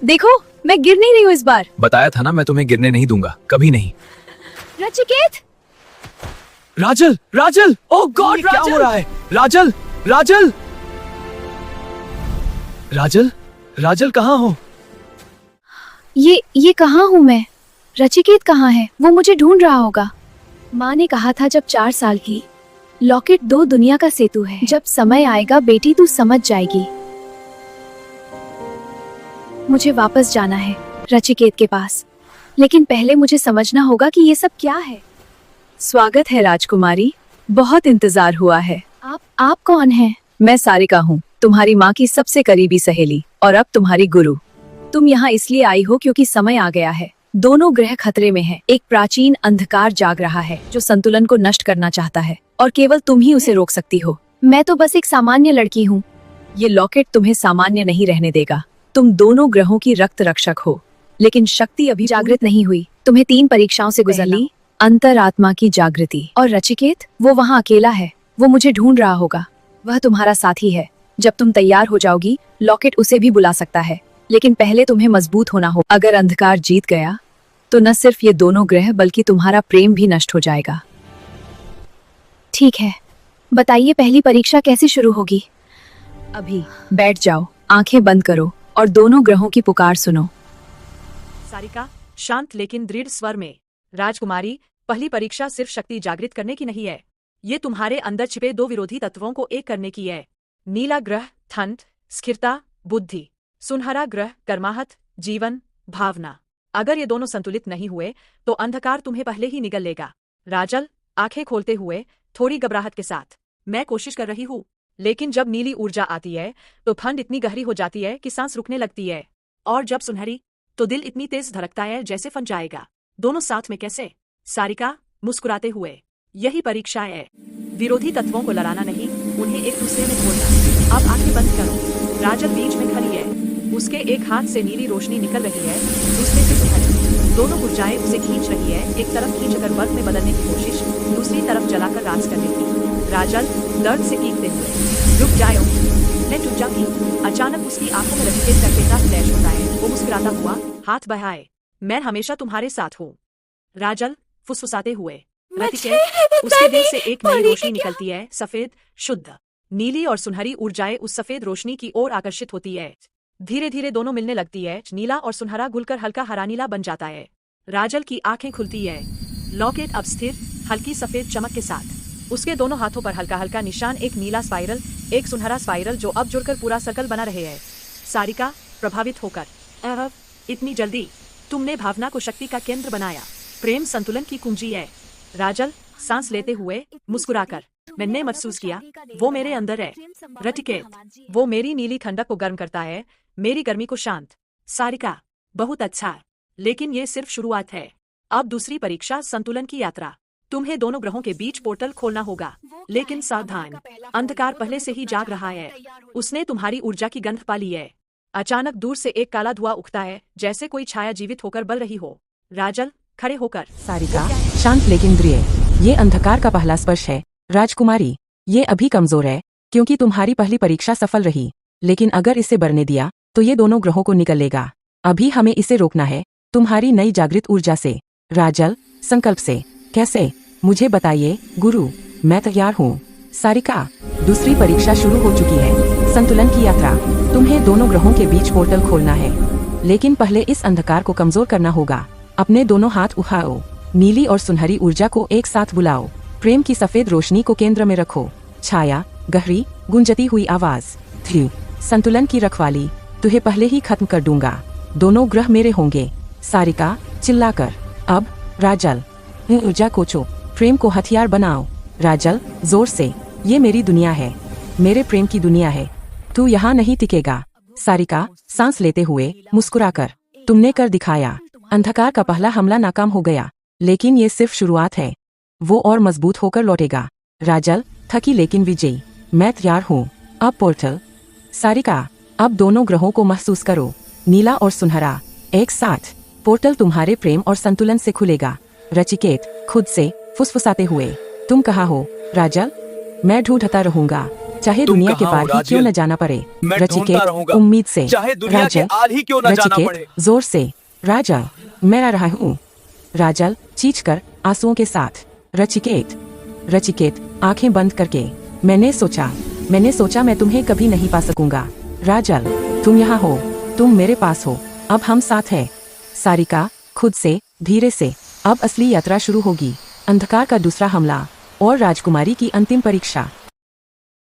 देखो, मैं गिर नहीं रही हूँ इस बार। बताया था ना, मैं तुम्हें गिरने नहीं दूंगा, कभी नहीं। नचिकेत, राजल, राजल, ओह गॉड, क्या हो रहा है? राजल, राजल, राजल, राजल कहाँ हो? ये कहाँ हूँ मैं? रचिकेत कहाँ है? वो मुझे ढूंढ रहा होगा। माँ ने कहा था जब 4 साल की, लॉकेट 2 दुनिया का सेतु है। जब समय आएगा बेटी तू समझ जाएगी। मुझे वापस जाना है रचिकेत के पास, लेकिन पहले मुझे समझना होगा कि ये सब क्या है। स्वागत है राजकुमारी, बहुत इंतजार हुआ है। आप कौन हैं? मैं सारिका हूँ, तुम्हारी माँ की सबसे करीबी सहेली और अब तुम्हारी गुरु। तुम यहाँ इसलिए आई हो क्योंकि समय आ गया है। दोनों ग्रह खतरे में हैं। एक प्राचीन अंधकार जाग रहा है जो संतुलन को नष्ट करना चाहता है और केवल तुम ही उसे रोक सकती हो। मैं तो बस एक सामान्य लड़की हूँ। ये लॉकेट तुम्हें सामान्य नहीं रहने देगा। तुम दोनों ग्रहों की रक्त रक्षक हो, लेकिन शक्ति अभी जागृत नहीं हुई। तुम्हें 3 परीक्षाओं से गुजरनी, अंतरात्मा की जागृति। और रचिकेत, वो वहाँ अकेला है। वो मुझे ढूंढ रहा होगा। वह तुम्हारा साथी है। जब तुम तैयार हो जाओगी, लॉकेट उसे भी बुला सकता है, लेकिन पहले तुम्हें मजबूत होना हो। अगर अंधकार जीत गया तो न सिर्फ ये दोनों ग्रह बल्कि तुम्हारा प्रेम भी नष्ट हो जाएगा। ठीक है, बताइए पहली परीक्षा कैसे शुरू होगी? अभी बैठ जाओ, आंखें बंद करो और दोनों ग्रहों की पुकार सुनो। सारिका शांत लेकिन दृढ़ स्वर में, राजकुमारी, पहली परीक्षा सिर्फ शक्ति जागृत करने की नहीं है। ये तुम्हारे अंदर छिपे 2 विरोधी तत्वों को एक करने की है। नीला ग्रह ठंड, स्थिरता, बुद्धि। सुनहरा ग्रह कर्माहत, जीवन, भावना। अगर ये दोनों संतुलित नहीं हुए तो अंधकार तुम्हें पहले ही निगल लेगा। राजल, आंखें खोलते हुए, थोड़ी घबराहट के साथ, मैं कोशिश कर रही हूँ, लेकिन जब नीली ऊर्जा आती है तो ठंड इतनी गहरी हो जाती है कि सांस रुकने लगती है, और जब सुनहरी, तो दिल इतनी तेज धड़कता है जैसे फन जाएगा। दोनों साथ में कैसे? सारिका मुस्कुराते हुए, यही परीक्षा है। विरोधी तत्वों को लड़ाना नहीं, उन्हें एक दूसरे में खोलना। अब आंखें बंद करो। राजल बीच में खड़ी है। उसके एक हाथ से नीली रोशनी निकल रही है, दूसरे से सुनहरी। दोनों ऊर्जाएं उसे खींच रही है, एक तरफ खींचकर बर्फ में बदलने की कोशिश, दूसरी तरफ जलाकर राज करने की। राजल दर्द से कीकते हुए, रुक जाओ, मैं टूट जाऊंगी। अचानक उसकी आंखों में रचिकेत का चेहरा फ्लैश होता है। वो मुस्कुराता हुआ हाथ बढ़ाए, मैं हमेशा तुम्हारे साथ हूँ। राजल फुसफुसाते हुए, रचिकेत, उसके दिल से एक नई रोशनी निकलती है, सफेद, शुद्ध। नीली और सुनहरी ऊर्जाएं उस सफेद रोशनी की ओर आकर्षित होती है। धीरे धीरे दोनों मिलने लगती है। नीला और सुनहरा घुलकर हल्का हरा नीला बन जाता है। राजल की आंखें खुलती है। लॉकेट अब स्थिर, हल्की सफेद चमक के साथ। उसके दोनों हाथों पर हल्का हल्का निशान, एक नीला स्पाइरल, एक सुनहरा स्पाइरल जो अब जुड़कर पूरा सर्कल बना रहे हैं। सारिका प्रभावित होकर, इतनी जल्दी? तुमने भावना को शक्ति का केंद्र बनाया। प्रेम संतुलन की कुंजी है। राजल सांस लेते हुए मुस्कुराकर, मैंने महसूस किया वो मेरे अंदर है। रचिकेत, वो मेरी नीली ठंडक को गर्म करता है, मेरी गर्मी को शांत। सारिका, बहुत अच्छा, लेकिन ये सिर्फ शुरुआत है। अब दूसरी परीक्षा, संतुलन की यात्रा। तुम्हें दोनों ग्रहों के बीच पोर्टल खोलना होगा, लेकिन सावधान, अंधकार पहले से ही जाग रहा है। उसने तुम्हारी ऊर्जा की गंध पा ली है। अचानक दूर से एक काला धुआं उठता है, जैसे कोई छाया जीवित होकर बल रही हो। राजल खड़े होकर, सारिका शांत लेकिन दृढ़, ये अंधकार का पहला स्पर्श है। राजकुमारी, ये अभी कमजोर है क्योंकि तुम्हारी पहली परीक्षा सफल रही, लेकिन अगर इसे बढ़ने दिया तो ये दोनों ग्रहों को निकल लेगा। अभी हमें इसे रोकना है, तुम्हारी नई जागृत ऊर्जा से। राजल संकल्प से। कैसे? मुझे बताइए गुरु, मैं तैयार हूँ। सारिका, दूसरी परीक्षा शुरू हो चुकी है, संतुलन की यात्रा। तुम्हें दोनों ग्रहों के बीच पोर्टल खोलना है, लेकिन पहले इस अंधकार को कमजोर करना होगा। अपने दोनों हाथ उठाओ, नीली और सुनहरी ऊर्जा को एक साथ बुलाओ। प्रेम की सफेद रोशनी को केंद्र में रखो। छाया, गहरी, गुंजती हुई आवाज। थी संतुलन की रखवाली, तुझे पहले ही खत्म कर दूंगा। दोनों ग्रह मेरे होंगे। सारिका चिल्लाकर, अब राजल, ऊर्जा को चो, प्रेम को हथियार बनाओ। राजल जोर से, ये मेरी दुनिया है, मेरे प्रेम की दुनिया है, तू यहाँ नहीं टिकेगा। सारिका सांस लेते हुए मुस्कुराकर, तुमने कर दिखाया। अंधकार का पहला हमला नाकाम हो गया, लेकिन ये सिर्फ शुरुआत है, वो और मजबूत होकर लौटेगा। राजल थकी लेकिन विजयी, मैं तैयार हूँ। अब पोर्टल। सारिका, अब दोनों ग्रहों को महसूस करो, नीला और सुनहरा एक साथ। पोर्टल तुम्हारे प्रेम और संतुलन से खुलेगा। रचिकेत खुद से फुसफुसाते हुए, तुम कहाँ हो? राजल, मैं ढूंढता रहूंगा। चाहे तुम दुनिया के कहाँ हो, पार ही क्यों राजियल? न जाना पड़े। मैं ढूंढता रचिकेत रहूंगा, उम्मीद से। चाहे दुनिया के आल ही क्यों न जाना पड़े। जोर से। राजल, मैं आ रहा हूँ। राजल चीख कर आंसुओं के साथ। रचिकेत आंखें बंद करके। मैंने सोचा मैं तुम्हें कभी नहीं पा सकूंगा। राजल, तुम यहाँ हो, तुम मेरे पास हो, अब हम साथ हैं। सारिका खुद से धीरे से। अब असली यात्रा शुरू होगी। अंधकार का दूसरा हमला और राजकुमारी की अंतिम परीक्षा।